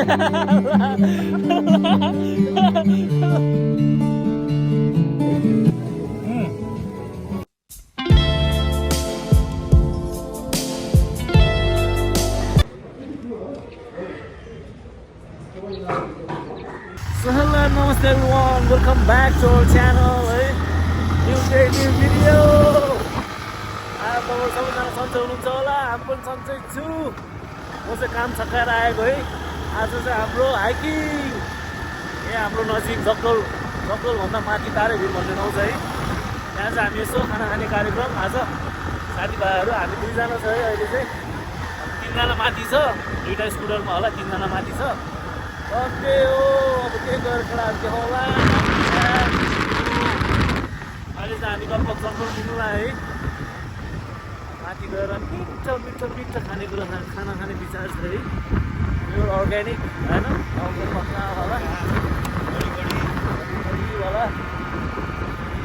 So hello and namaste everyone, welcome back to our channel. New day, new video. तपाईहरु सबैजना सन्चै हुनुहुन्छ होला, हामी पनि सन्चै छु। म चाहिँ काम सकाएर आएको है। आज चाहिँ हाम्रो हाइकिङ यहाँ हाम्रो नजिक जक्कल भन्दा माथि तारेभिर भन्ने ठाउँ छ है। यहाँ चाहिँ हामी यसो खाना खाने कार्यक्रम आज साथीभाइहरू हामी दुईजना छ है। अहिले चाहिँ तीनजना माथि छ, दुईटा स्कुटरमा होला, तीनजना माथि छ। ओके हो, अब के गरेर खडाहरू देखाउला। अहिले चाहिँ हामी गप्प जङ्गल घुम्नुलाई है। माथि गएर मिठो खानेकुरा खाना खाने विचार छ है। यो अर्ग्यानिक होइन, गाउँको पक्का होला होला।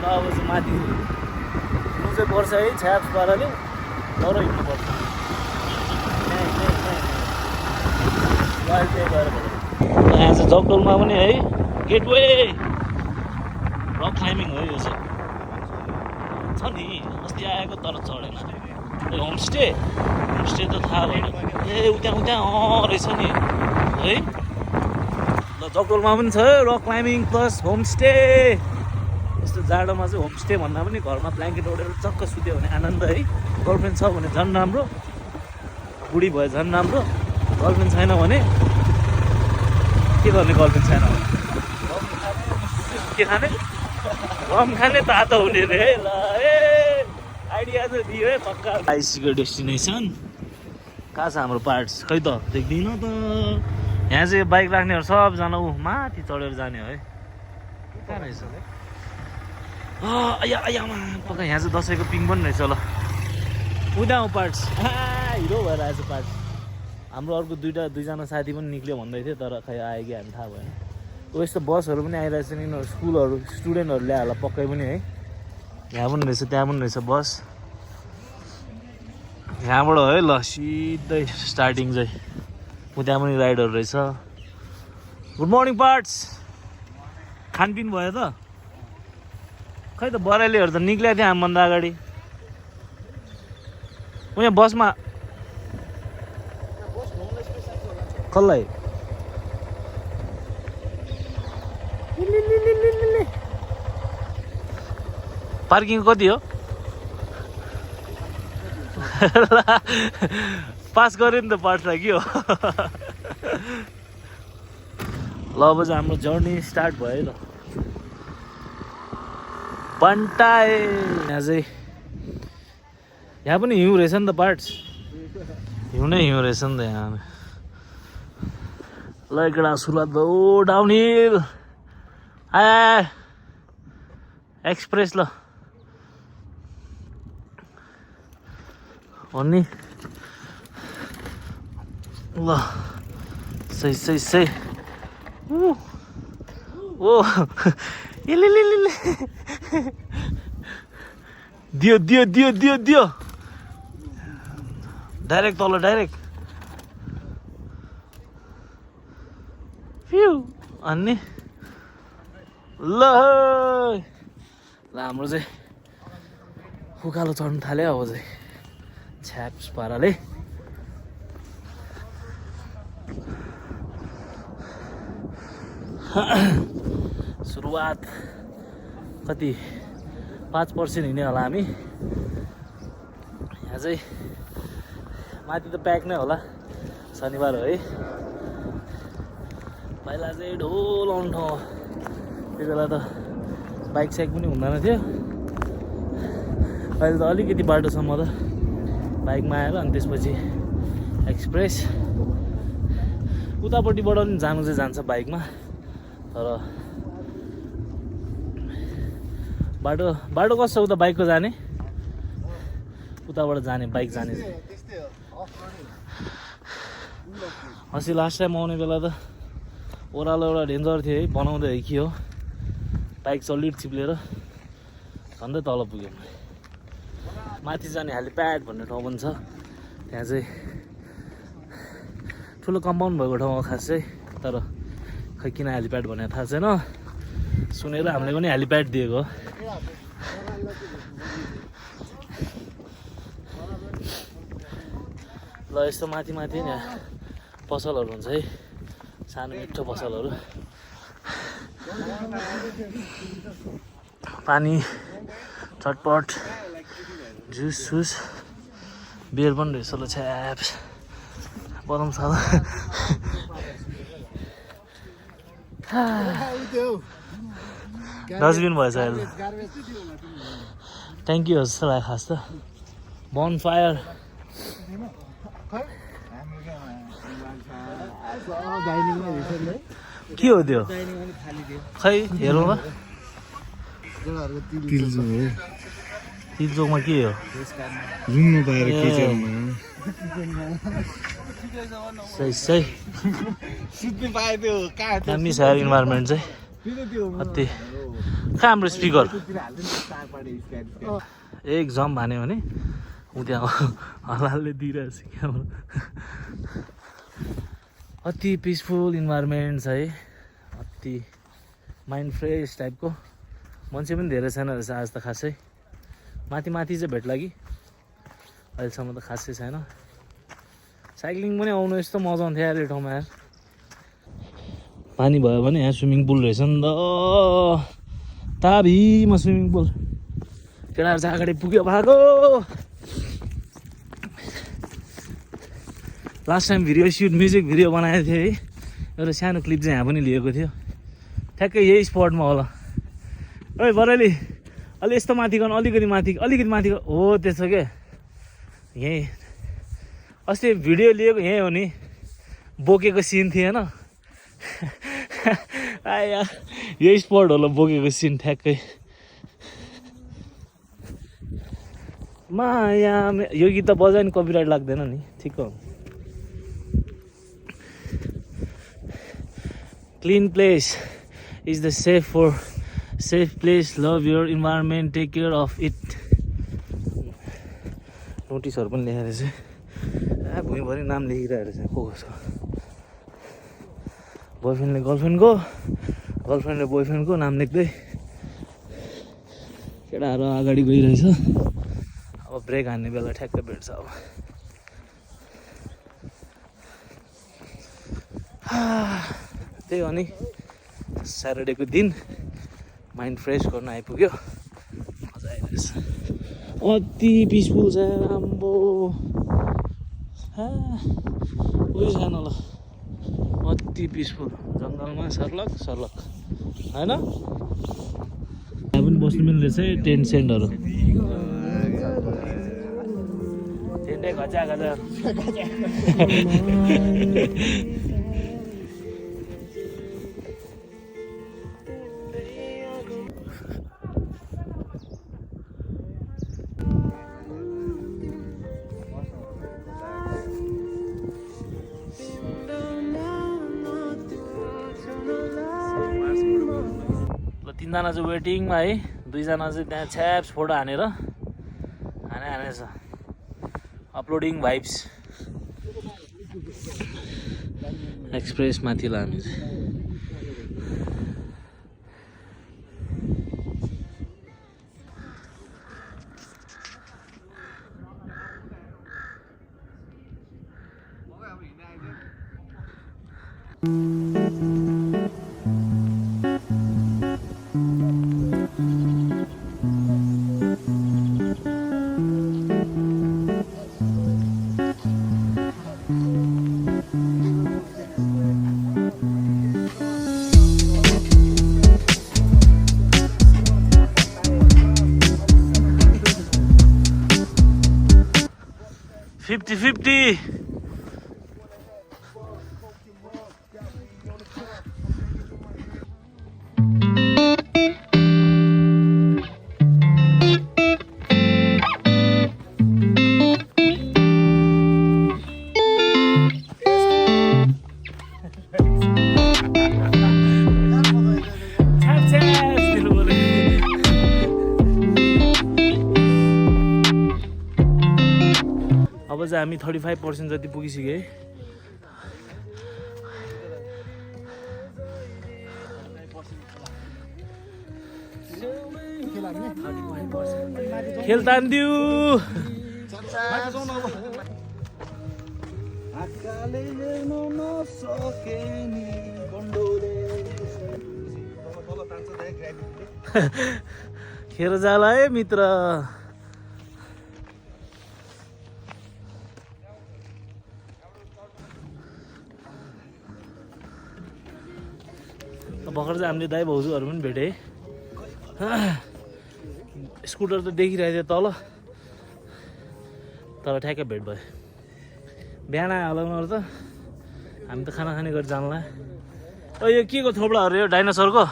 ल अब चाहिँ माथि हिँड्नु चाहिँ पर्छ है, छ्याप्स पाराले तर हिँड्नुपर्छ। यहाँ चाहिँ जगडोलमा पनि है गेटवे रक क्लाइम्बिङ हो यो चाहिँ छ नि। अस्ति आएको तर चढेन। होमस्टे त थाहा भएन। ए उता रहेछ नि है। ल जगडोलमा पनि छ रक क्लाइम्बिङ प्लस होमस्टे। यस्तो जाडोमा चाहिँ होमस्टे भन्दा पनि घरमा ब्ल्याङ्केट ओढेर चक्क सुत्यो भने आनन्द है। गर्लफ्रेन्ड छ भने झन् राम्रो, बुढी भए झन् राम्रो। गर्लफ्रेन्ड छैन भने के गर्ने? गर्लफ्रेन्ड छैन भने के खाने? रम खाने, तातो हुने रे। ल आइडिया चाहिँ दियो है पक्का। आइसीको डेस्टिनेसन कहाँ छ हाम्रो पार्ट्स? खै त देख्दिनँ त। यहाँ चाहिँ बाइक राख्नेहरू सबजना माथि चढेर जाने हो है। कहाँ रहेछ आयामा पक्का। यहाँ चाहिँ दसैँको पिङ पनि रहेछ। ल उदाउ पार्ट्स हिरो भएर आएछ पार्ट्स। हाम्रो अर्को दुईजना साथी पनि निक्ल्यो भन्दै थियो तर खै आयो कि हामी थाहा भएन। यस्तो बसहरू पनि आइरहेछ नि, यिनीहरू स्कुलहरू स्टुडेन्टहरू ल्यायो होला पक्कै पनि है। यहाँ पनि रहेछ, त्यहाँ पनि रहेछ बस। यहाँबाट है ल सिधै स्टार्टिङ चाहिँ त्यहाँ पनि राइडहरू रहेछ। Good morning parts. खानपिन भयो त? खै त बराइलीहरू त निक्लिएको थियो हामीभन्दा अगाडि। यहाँ बसमा कसलाई पार्किङ कति हो? पास गऱ्यो नि त पार्ट्सलाई के हो। ल अब चाहिँ हाम्रो जर्नी स्टार्ट भयो है। ल बन्टाए यहाँ चाहिँ यहाँ पनि हिउँ रहेछ नि त पार्ट्स। हिउँ नै हिउँ रहेछ नि त यहाँ। ल एकटा सुरुवात भयो डाउनहिल एक्सप्रेस। ल हो नि। ल सही ओ इले दियो डाइरेक्ट तल डाइरेक्ट फ्यु अनि ल हाम्रो चाहिँ उकालो चढ्नु थाल्यो। अब चाहिँ छ्याप्स पाराले सुरुवात कति 5% हिँड्यो होला हामी। यहाँ चाहिँ माथि त प्याक नै होला, शनिबार हो है। पहिला चाहिँ ढोल आउने ठाउँ, त्यति बेला त बाइक साइक पनि हुँदैन थियो। अहिले त अलिकति बाटोसम्म त बाइकमा आएर अनि त्यसपछि एक्सप्रेस। उतापट्टिबाट पनि जानु चाहिँ जान्छ बाइकमा, तर बाटो कस्तो उता बाइकको जाने, उताबाट जाने बाइक जाने चाहिँ। अस्ति लास्ट टाइम आउने बेला त ओह्रालो एउटा डेन्जर थियो है, बनाउँदै कि हो बाइक सलिड चिप्लेर झन्डै तल पुग्यो। माथि जाने हेलिप्याड भन्ने ठाउँ पनि छ। त्यहाँ चाहिँ ठुलो कम्पाउन्ड भएको ठाउँमा खास चाहिँ तर खै किन हेलिप्याड भनेर थाहा छैन सुनेर हामीले पनि हेलिप्याड दिएको ल यस्तो माथि माथि नि पसलहरू हुन्छ है सानो मिठो पसलहरू पानी चटपट जुस सुस बियर पनि रहेछ ल छ्याप्स बनाउँछ डस्टबिन भएछ अहिले थ्याङ्क यू जस्तो लाग्यो खास त बन फायर के हो त्यो खै हेरौँ ल तिलचोकमा के हो रुङ्नु पाएर किचनमा सही सही सुत्नु पाए त्यो दामी छ इन्भाइरोमेन्ट चाहिँ कति कहाँ हाम्रो स्पिकर एक जम्प हान्यो भने ऊ त्यहाँ हलालले दिइरहेछ क्यामेरा अति पिसफुल इन्भाइरोमेन्ट छ है अति माइन्ड फ्रेस टाइपको मान्छे पनि धेरै छैन रहेछ आज त खासै माथि माथि चाहिँ भेट्ला कि अहिलेसम्म त खासै छैन साइक्लिङ पनि आउनु यस्तो मजा आउँथ्यो यार यो ठाउँमा यार पानी भयो भने यहाँ स्विमिङ पुल रहेछ नि त ताभिमा स्विमिङ पुल केटाहरू चाहिँ अगाडि पुग्यो भागो last time video shoot music video बनाएको थियो है एउटा सानो क्लिप चाहिँ यहाँ पनि लिएको थियो ठ्याक्कै यही स्पटमा होला ओइ बराइली अलि यस्तो माथि गर्नु अलिकति माथि हो त्यसो के यहीँ अस्ति भिडियो लिएको यहीँ हो नि बोकेको सिन थिएन आया यही स्पट होला बोकेको सिन ठ्याक्कै माया यो गीत त बजायो नि कपिराइट लाग्दैन नि ठिक हो clean place is the safe place love your environment take care of it नोटिसहरू पनि लेखेर रहेछ भुइँभरि नाम लेखिरहेको रहेछ को कसको बोयफ्रेन्डले गर्लफ्रेन्डले बोयफ्रेन्डको नाम लेख्दै केटाहरू अगाडि गइरहेछ अब ब्रेक हान्ने बेला ठ्याक्कै भेट्छ अब त्यही हो नि स्याटरडेको दिन माइन्ड फ्रेस गर्न आइपुग्यो मजा आइरहेछ अति पिसफुल छ राम्रो उयो छैन ल अति पिसफुल जङ्गलमा सर्लक होइन यहाँ पनि बस्नु मिल्दैछ है टेन्ट सेन्टहरू टेन्टै घचा 3 जना चाहिँ वेटिङमा है 2 जना चाहिँ त्यहाँ छ्याप्स फोटो हानेर हानेछ अपलोडिङ भाइब्स एक्सप्रेस माथि ल हामी चाहिँ $50. अब चाहिँ हामी 35% जति पुगिसक्यो है खेल तान्दियो खेर जाला है मित्र भर्खर चाहिँ हामीले दाइ भाउजूहरू पनि भेटे स्कुटर त देखिरहेको थियो तल तर ठ्याक्कै भेट भयो बिहान आयो होला उनीहरू त हामी त खाना खाने गरी जानला यो के को थोपडाहरू यो डाइनोसरको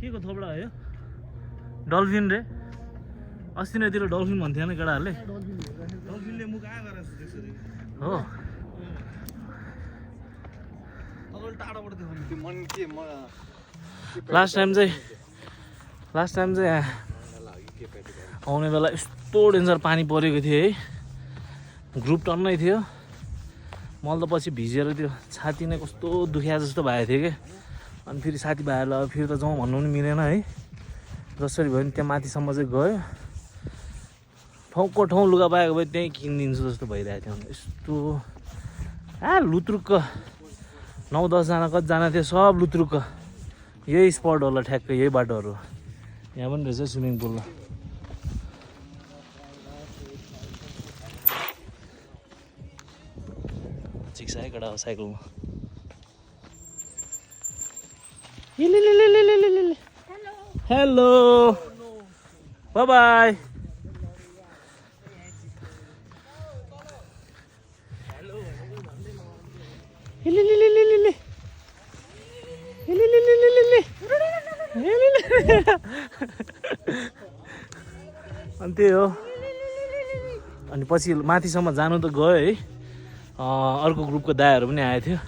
के को थोपडा हो यो डल्फिन रे अस्ति नैतिर डल्फिन भन्थ्यो नि केटाहरूले डल्फिनले मुख आयो गरेर त्यसरी हो टाढोबाट देखाउनु त्यो मन के म लास्ट टाइम चाहिँ आउने बेला यस्तो डेन्जर पानी परेको थियो है ग्रुप टन्नै थियो मैले त पछि भिजेर त्यो छाती नै कस्तो दुख्या जस्तो भएको थियो कि अनि फेरि साथीभाइहरूलाई फेरि त जाउँ भन्नु पनि मिलेन है जसरी भयो नि त्यहाँ माथिसम्म चाहिँ गयो ठाउँको ठाउँ लुगा पाएको भए त्यहीँ किनिदिन्छु जस्तो भइरहेको थियो यस्तो लुत्रुक्क 9-10 जना कतिजना थियो सब लुत्रुक्क यही स्पट होला ठ्याक्कै यही बाटोहरू यहाँ पनि रहेछ स्विमिङ पुल ठिक छ है केटा साइकलमा हेलो बाई बाई अनि त्यही हो अनि पछि माथिसम्म जानु त गयो है अर्को ग्रुपको दाइहरू पनि आएको थियो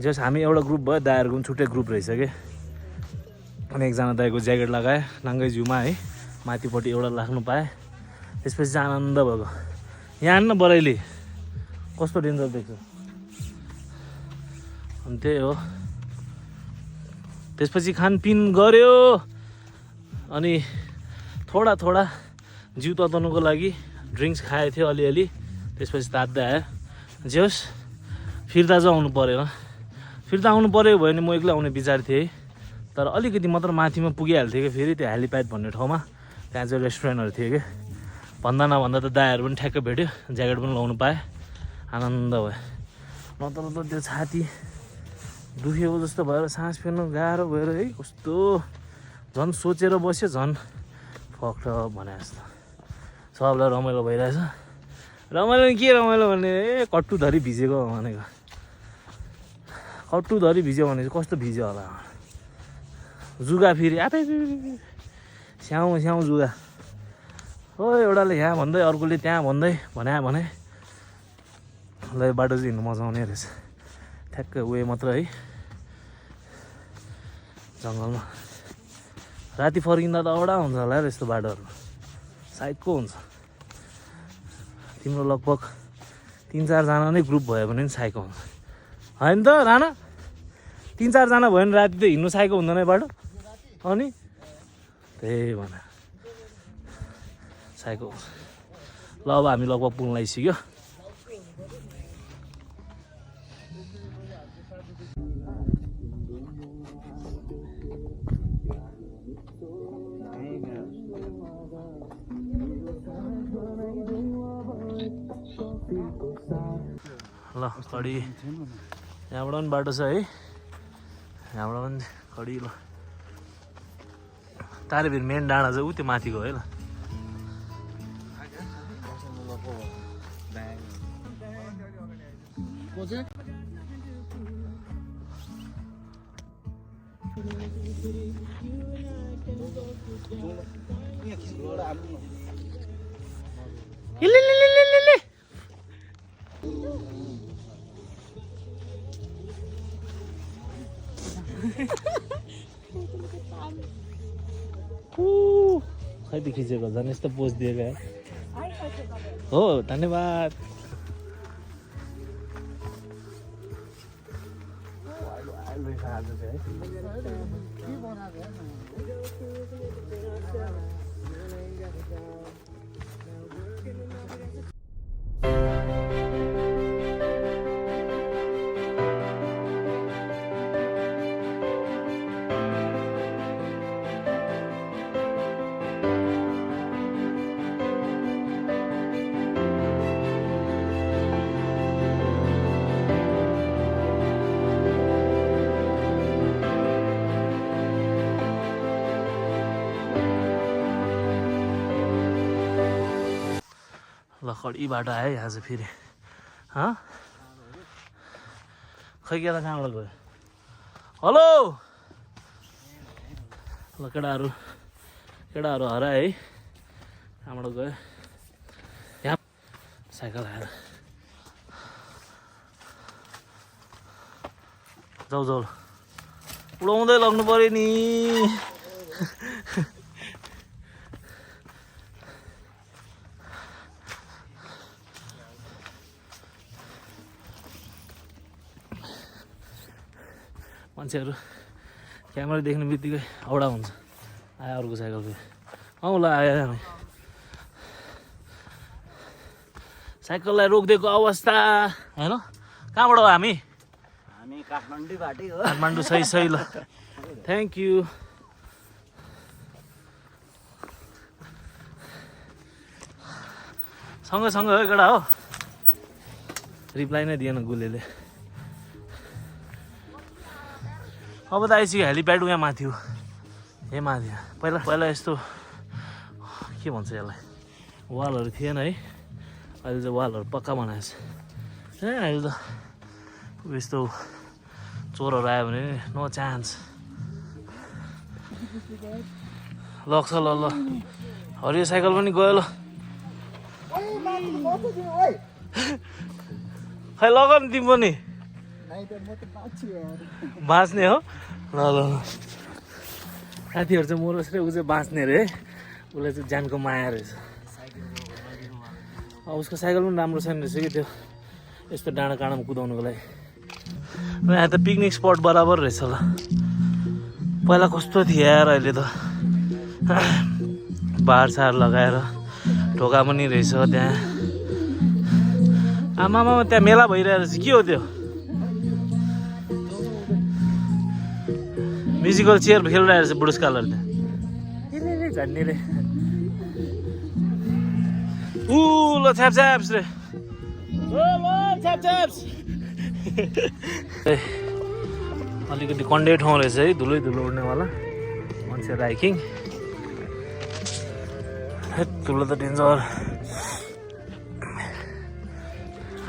जस हामी एउटा ग्रुप भयो दाइहरूको पनि छुट्टै ग्रुप रहेछ कि अनि एकजना दाइको ज्याकेट लगाएँ नाङ्गै जिउमा है माथिपट्टि एउटा राख्नु पाएँ त्यसपछि चाहिँ आनन्द भएको यहाँ आन्न बराइली कस्तो डेन्जर देख्छ अनि त्यही हो त्यसपछि खानपिन गऱ्यो अनि थोडा जिउ तताउनुको लागि ड्रिङ्क्स खाएको थियो अलिअलि त्यसपछि तात्दै आयो जे होस् फिर्ता चाहिँ आउनु परेन फिर्ता आउनु पऱ्यो भने म एक्लै आउने विचार थिएँ है तर अलिकति मात्र माथिमा पुगिहाल्थ्यो कि फेरि त्यो हेलिप्याड भन्ने ठाउँमा त्यहाँ चाहिँ रेस्टुरेन्टहरू थियो कि भन्दा नभन्दा त दाइहरू पनि ठ्याक्कै भेट्यो ज्याकेट पनि लाउनु पाएँ आनन्द भयो नत्र त त्यो छाती दुखेको जस्तो भएर सास फेर्नु गाह्रो भएर है कस्तो झन् सोचेर बस्यो झन् फक्ट भने जस्तो सबलाई रमाइलो भइरहेछ रमाइलो के रमाइलो भने कट्टुधरी भिजेको भनेको कट्टुधरी भिज्यो भने चाहिँ कस्तो भिज्यो होला जुगा फेरि आफै स्याउ जुगा हो एउटाले यहाँ भन्दै अर्कोले त्यहाँ भन्दै भने ल यो बाटो चाहिँ हिँड्नु मजा आउने रहेछ ठ्याक्कै वे मात्र है जङ्गलमा राति फर्किँदा त औडा हुन्छ होला यार यस्तो बाटोहरू साइडको हुन्छ तिम्रो लगभग 3-4 जना नै ग्रुप भयो भने पनि साइको हुन्छ होइन त राणा 3-4 जना भयो भने राति त हिँड्नु साइको हुँदैन बाटो अनि त्यही भने साइको हुन्छ ल अब हामी लगभग पुग्न लागिसक्यो ल कडी यहाँबाट पनि बाटो छ है यहाँबाट पनि कडी ल तारेभिर मेन डाँडा चाहिँ ऊ त्यो माथिको है ल खै त खिचेको झन् यस्तो पोस्ट दिएको हो धन्यवाद ल कडी बाटो आयो यहाँ चाहिँ फेरि खै केटा कहाँबाट गयो हेलो ल केटाहरू हराए है कहाँबाट गयो यहाँ साइकल आएर जाऊ उडाउँदै लग्नु पऱ्यो नि मान्छेहरू क्यामेरा देख्ने बित्तिकै औडा हुन्छ आयो अर्को साइकल फेरि ल आयो साइकललाई रोकिदिएको अवस्था होइन कहाँबाट हो हामी काठमाडौँ सही ल थ्याङ्क यू सँगै हो केटा हो रिप्लाई नै दिएन गुलेले अब त आइसक्यो हेलिप्याड यहाँ माथि हो ए माथि पहिला यस्तो के भन्छ यसलाई वालहरू थिएन है अहिले चाहिँ वालहरू पक्का बनाएछ ए अहिले त यस्तो चोरहरू आयो भने नो चान्स लग्छ ल हरियो साइकल पनि गयो ल खै लग नि तिमी पनि बाँच्ने हो ल साथीहरू चाहिँ मरोस् रे ऊ चाहिँ बाँच्ने रे उसलाई चाहिँ ज्यानको माया रहेछ उसको साइकल पनि राम्रो छैन रहेछ कि त्यो यस्तो डाँडा काँडामा कुदाउनुको लागि र यहाँ त पिकनिक स्पट बराबर रहेछ ल पहिला कस्तो थियो यार अहिले त बारसार लगाएर ढोका पनि रहेछ त्यहाँ आमामा त्यहाँ मेला भइरहेको रहेछ के हो त्यो म्युजिकल चेयर खेलिरहेको रहेछ बुढुसकालहरू त्यहाँ झन्डीले ल छ्याप्स रे छ्याप्स अलिकति कन्डे ठाउँ रहेछ है धुलै उड्नेवाला मान्छेहरू हाइकिङ ठुलो त डेन्जर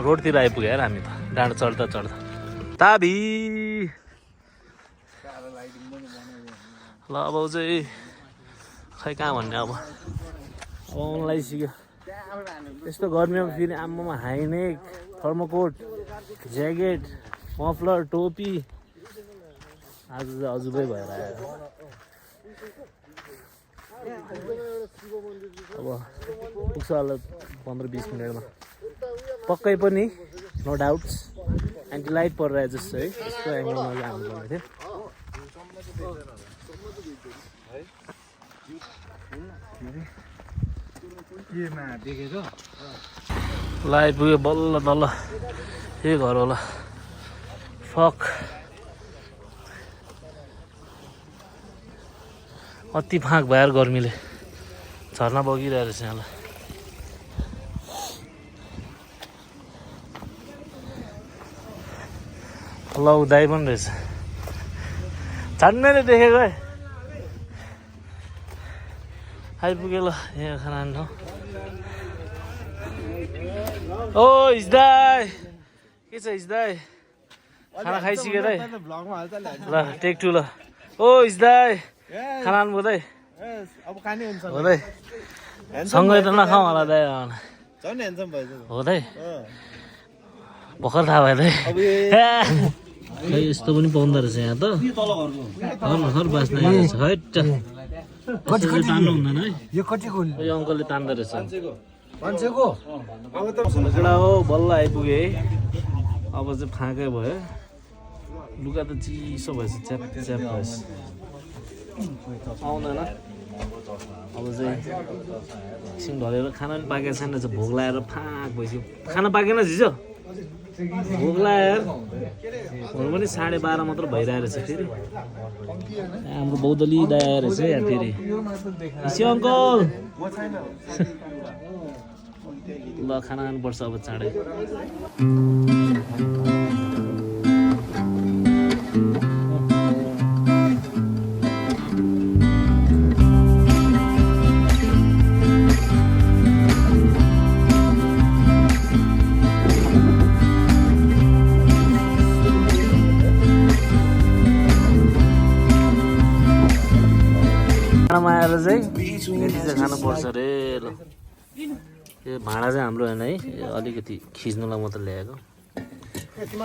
रोडतिर आइपुग्यो यार हामी त डाँडा चढ्दा ताबी ल अब चाहिँ खै कहाँ भन्ने अब आउनु लागिसक्यो यस्तो गर्मीमा फेरि आम्मामा हाइनेक थर्मोकोट ज्याकेट मफलर टोपी आज चाहिँ अजुबै भएर आयो अब पुग्छ होला 15-20 मिनटमा पक्कै पनि नो डाउट्स एन्टी लाइट परिरहेको जस्तो है यस्तो एङ्गलमा हाल्नु पर्ने थियो ल आइपुग्यो बल्ल तल यही घर होला फक अति फाँक भएर गर्मीले झर्ना बगिरहेको रहेछ यहाँलाई ल दाइ पनि रहेछ झन्डैले देखेको है आइपुग्यो ल यहाँ खाना खानु ओ हिजदाई के छ हिजदाई खाना खाइसक्यो दाइ ल टेक टू ल ओ हिजदाई खाना खानु दाइ हो दाइ सँगै त नखाउँ होला दाइ हो दाइ भर्खर थाहा भयो दाइ खै यस्तो पनि पाउँदो रहेछ यहाँ त भर्खर बाँच्न आइरहेछ हैट तान्नु हुँदैन है यो अङ्कलले तान्दो रहेछ केटा हो बल्ल आइपुग्यो है अब चाहिँ फाँकै भयो लुगा त चिसो भएछ च्याप च्याप भएछ आउँदैन अब चाहिँ एकछिन ढलेर खाना पनि पाकेको छैन रहेछ भोक लागेर फाँक भइसक्यो खाना पाकेन झिजो भोक लाग्यो हुनु पनि 12:30 मात्र भइरहेको रहेछ फेरि हाम्रो बौद्धली दाइ आएर रहेछ यार फेरि हिस्यो अङ्कल ल खाना खानुपर्छ अब चाँडै खानामा आएर चाहिँ यति चाहिँ खानुपर्छ अरे ल यो भाँडा चाहिँ हाम्रो होइन है अलिकति खिच्नुलाई मात्र ल्याएको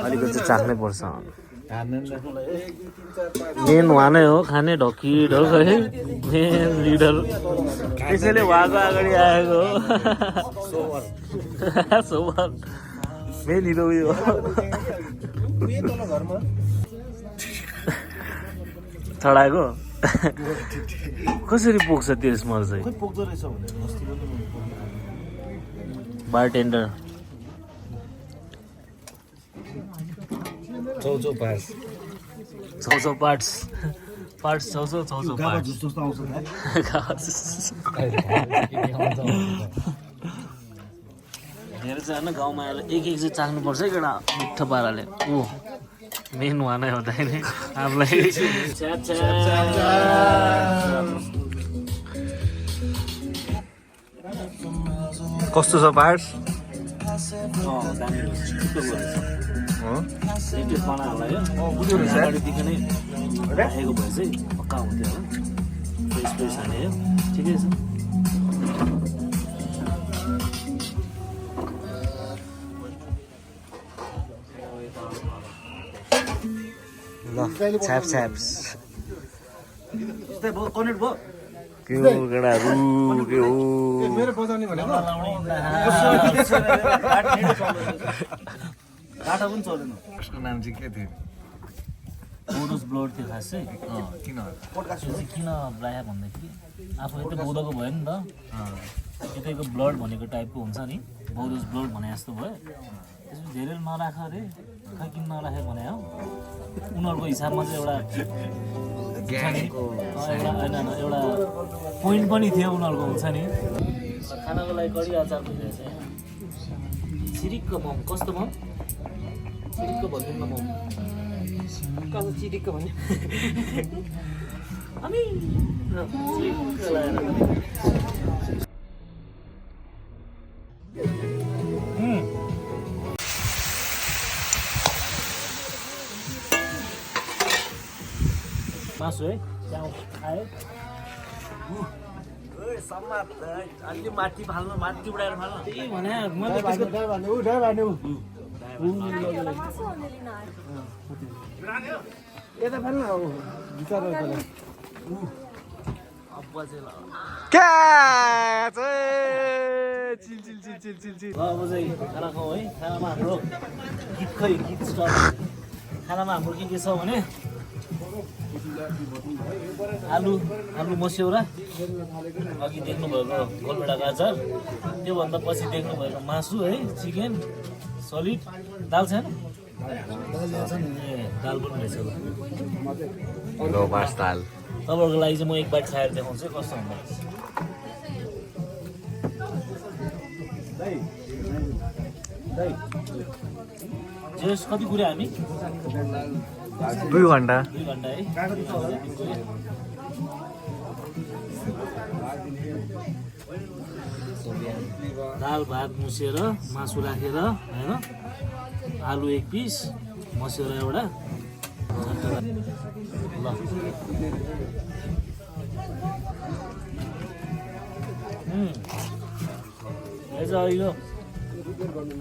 अलिकति चाहिँ चाख्नै पर्छ मेन उहाँ नै हो खाने ढकी ढक है मेन लिडर त्यसैले उहाँको अगाडि आएको सोबर मेन हिरो उयो चढाएको कसरी पुग्छ त्यो स्मल चाहिँ बारटेन्डर चौचौ पास छौ पार्ट्स छौ पार्ट्स धेरै चाहिँ होइन गाउँमा आएर एक चाहिँ चाख्नुपर्छ केटा मिठो पाराले ऊ मेन उहाँ नै हो दाइ नै हामीलाई कस्तो छ पार्ट्स अगाडिदेखि नै राखेको भए चाहिँ पक्का हुन्थ्यो होला फ्रेस फ्रेस हाने ठिकै छ छ्याप्स के हो केटाहरू के हो मेरो बजाउने भनेको काटा पनि चलेन उसको नाम चाहिँ के थियो बोधोस ब्लड थियो खास चाहिँ किन किन राख्यो भन्दाखेरि आफू यतै बौद्धको भयो नि त यतैको ब्लड भनेको टाइपको हुन्छ नि बोधोस ब्लड भने जस्तो भयो त्यसपछि धेरै नराख अरे खै किन नराख्यो भने हो उनीहरूको हिसाबमा चाहिँ एउटा एउटा पोइन्ट पनि थियो उनीहरूको हुन्छ नि खानाको लागि कडी अचार भइरहेछ छिरिक्क मम कस्तो मम चिरिक्क भन्नु न मम कस्तो चिरिक्क भन्यो अनि चिरिक्क लगाएर मासु है त्यहाँ आयो अलि माथि फाल्नु माथि उडाएर फाल्नु त्यही भने मैले यता फाल्नु अब बिचार अब चाहिँ खाना खाउँ है खानामा हाम्रो गीत स्टार्ट खानामा हाम्रो के छ भने आलु मस्यौरा अघि देख्नुभएको गोलभेडाको अचार त्योभन्दा पछि देख्नुभएको मासु है चिकन सलिड दाल छैन ए दाल पनि रहेछ तपाईँहरूको लागि चाहिँ म एक बाइट खाएर देखाउँछु कस्तो हुँदो रहेछ कति कुरा हामी 2 घन्टा है दाल भात मुसेर मासु राखेर होइन आलु 1 पिस मस्यौरा एउटा ल यो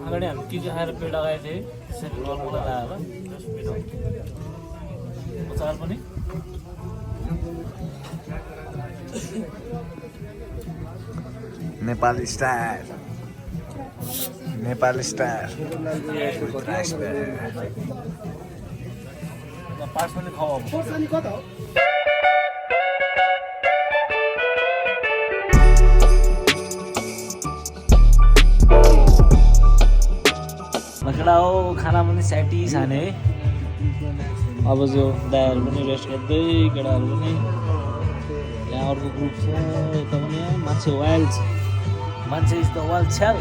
अगाडि हामी के खाएर पेट लगाएको थिएँ त्यसरी नर्मल लगाएर अचार पनि नेपाली स्टाइल पार्ट्स पनि खाऊ अब खोर्सानी कता हो केटा हो खाना पनि स्याटी खाने है अब जो दायाहरू पनि रेस्ट गर्दै केटाहरू पनि यहाँ अर्को ग्रुप छ यता पनि मान्छे वाइल्ड छ मान्छे इज द वाइल्ड छ्याल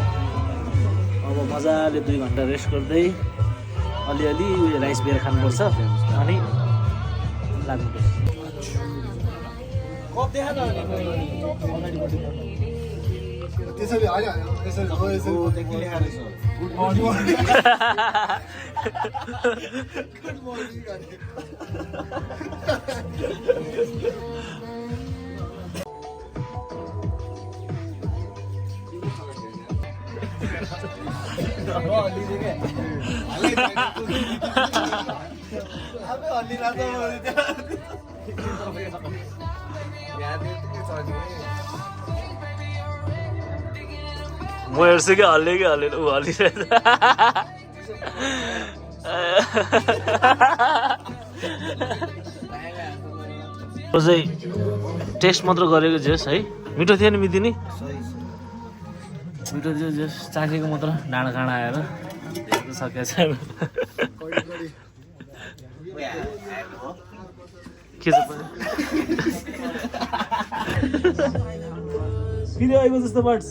अब मजाले 2 घन्टा रेस्ट गर्दै अलिअलि राइस बियर खानुपर्छ अनि लाग्नुपर्छ त्यसैले हैन त्यसैले हो त्यही लेखेर छ गुड मर्निङ गुड मर्निङ म हेर्छु कि हल्ले ऊ हल्लिरहेछ चाहिँ टेस्ट मात्र गरेको जेस है मिठो थियो नि मिति नि मिठो थियो जेस चाखेको मात्र डाँडा काँडा आएर सकेको छैन के छ फेरि आएको जस्तो पार्ट्स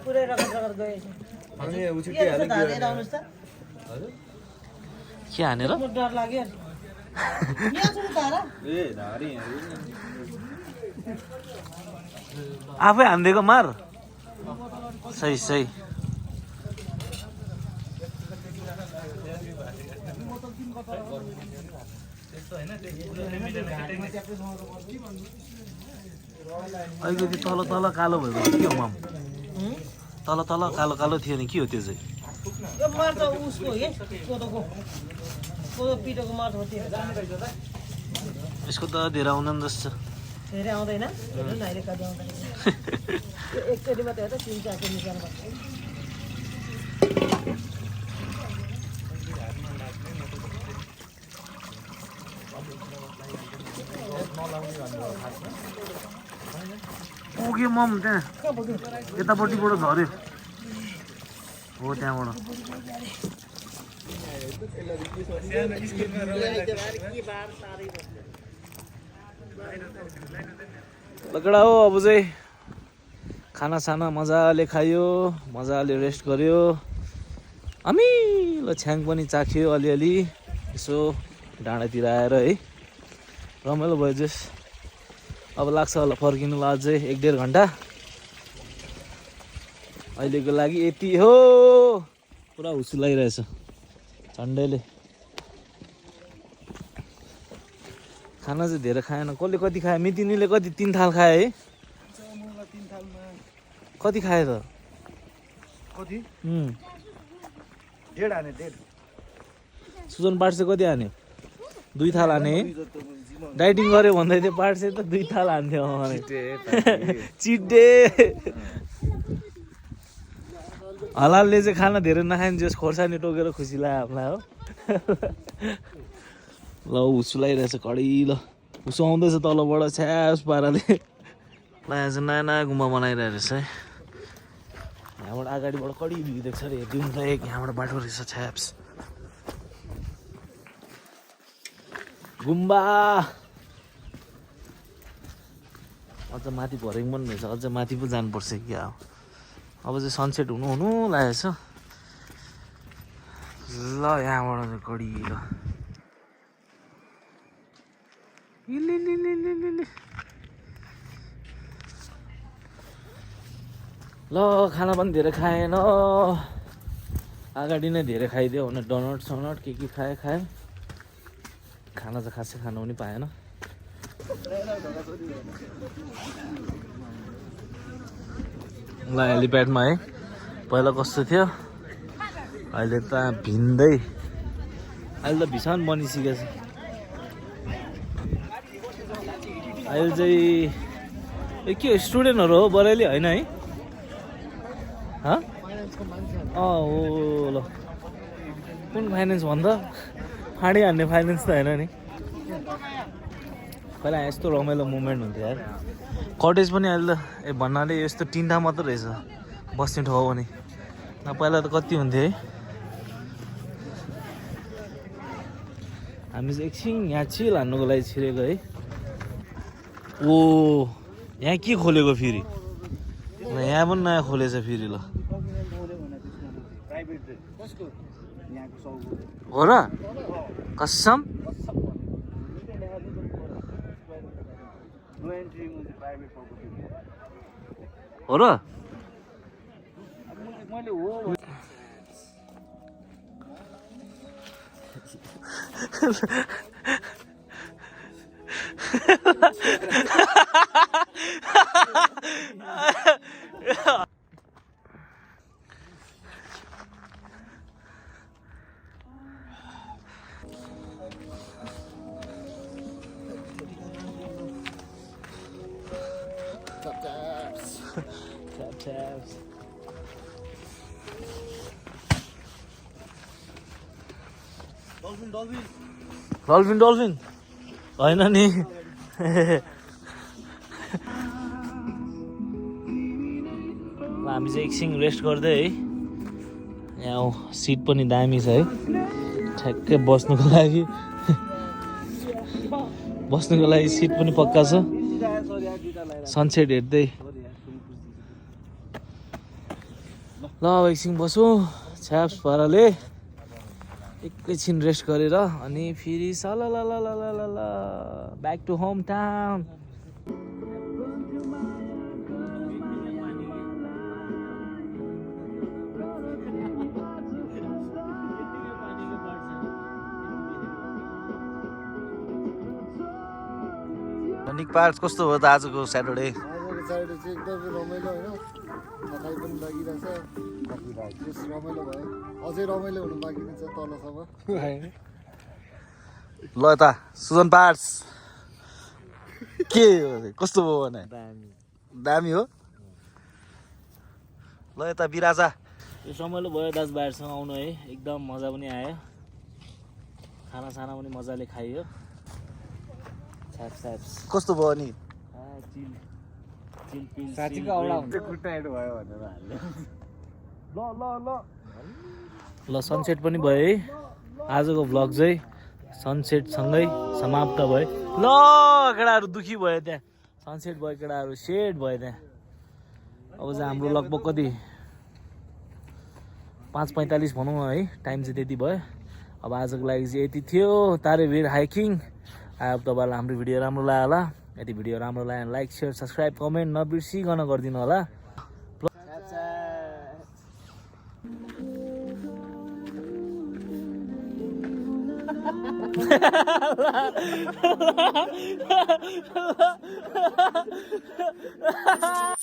पुरै रगत गएछ अनि उछि के के हाल्यो हालेर आउनुस् त के हानेर म डर लाग्यो यहाँ छ तारा ए धारी आफै हान्दिएको मार सही सही अलिकति तल तल कालो भएको के हो माम तल तल कालो कालो थियो नि के हो त्यो चाहिँ यो मार त उसको हे कोदोको कोदो पिटोको मार हो त्यो यसको त धेरै आउँदैन जस्तो धेरै आउँदैन हेर्नु न अहिले कति आउँदैन एकचोटि मात्रै हो त 3-4 केजी निकाल्नु पर्छ पुग्यो मम त्यहाँ यतापट्टिबाट झऱ्यो हो त्यहाँबाट लकडा हो अब चाहिँ खानासाना मजाले खायो मजाले रेस्ट गर्यो अमिलो छ्याङ पनि चाख्यो अलिअलि यसो डाँडातिर आएर है रमाइलो भयो जस अब लाग्छ होला फर्किनुलाई अझै 1-1.5 घन्टा अहिलेको लागि यति हो पुरा हुसु लागिरहेछ झन्डैले खाना चाहिँ धेरै खाएन कसले कति खायो मितिनीले कति 3 थाल खायो है कति खायो त कति 1.5 हाने 1.5 सुजन पार्ट चाहिँ कति हान्यो 2 थाल हाने है डाइटिङ गर्यो भन्दै थियो पार्ट चाहिँ त 2 थाल हान्थ्यो चिटे हलालले चाहिँ खाना धेरै नखाने जस खोर्सानी टोकेर खुसी लाग्यो हामीलाई हो ल उसु लगाइरहेछ कडै ल उसु आउँदैछ तलबाट छ्यास पाराले ल यहाँ चाहिँ नयाँ नयाँ गुम्बा बनाइरहेको रहेछ है यहाँबाट अगाडिबाट कडै भ्यू देख्छ अरे हेरिदिउँ त एक यहाँबाट बाटो रहेछ छ्याप्स गुम्बा अझ माथि भरेङ पनि रहेछ अझ माथि पो जानुपर्छ क्या अब चाहिँ सनसेट हुनु लागेको छ ल यहाँबाट चाहिँ कडीलो ल खाना पनि धेरै खाएन अगाडि नै धेरै खाइदियो भने डनट सनट के खाए खाना चाहिँ खासै खानु पनि पाएन ल हेलिप्याडमा है पहिला कस्तो थियो अहिले त भिन्दै अहिले त भीषण बनिसकेको छ यो चाहिँ के स्टुडेन्टहरू हो बरेली होइन है हो ल कुन फाइनेन्स भन्दा फाँडी हान्ने फाइनेन्स त होइन नि पहिला यस्तो रमाइलो मुभमेन्ट हुन्थ्यो यार कटेज पनि अहिले त भन्नाले यस्तो तिनवटा मात्र रहेछ बस्ने ठाउँ पनि पहिला त कति हुन्थ्यो है हामी चाहिँ एकछिन यहाँ चिल हान्नुको लागि छिरेको है ओ यहाँ के खोलेको फेरि यहाँ पनि नयाँ खोलेछ फेरि ल हो र कसम हो र Chyaps. Dolphin होइन नि हामी चाहिँ एकछिन रेस्ट गर्दै है यहाँ सिट पनि दामी छ है ठ्याक्कै बस्नुको लागि सिट पनि पक्का छ सनसेट हेर्दै ल अब एकछिन बसौँ छ्याप्स पाराले एकैछिन रेस्ट गरेर अनि फेरि सलललललल ब्याक टु होम टाउन निक पार्क्स कस्तो हो त आजको स्याटरडे आजको स्याटरडे चाहिँ एकदमै रमाइलो होइन थकाइ पनि लागिरहेछ रमाइलो भयो अझै रमाइलो हुनु बाँकी नै छ तलसम्म ल यता सुजन पार्ट्स के हो कस्तो भयो भने दामी हो ल यता बिराजा यो रमाइलो भयो दाजुभाइहरूसँग आउनु है एकदम मजा पनि आयो खानासाना पनि मजाले खाइयो कस्तो भयो नि साथीको औडा हुन्छ खुट्टा हेड भयो भनेर हाल्यो ल सनसेट पनि भयो है आजको भ्लग चाहिँ सनसेटसँगै समाप्त भयो ल केटाहरू दुखी भयो त्यहाँ सनसेट भयो केटाहरू सेट भयो त्यहाँ अब चाहिँ हाम्रो लगभग कति 5:45 भनौँ न है टाइम चाहिँ त्यति भयो अब आजको लागि चाहिँ यति थियो तारेभिर हाइकिङ अब तपाईँहरूलाई हाम्रो भिडियो राम्रो लाग्यो होला यदि भिडियो राम्रो लाग्यो भने लाइक सेयर सब्सक्राइब कमेन्ट नबिर्सिकन गरिदिनु होला Ha ha ha!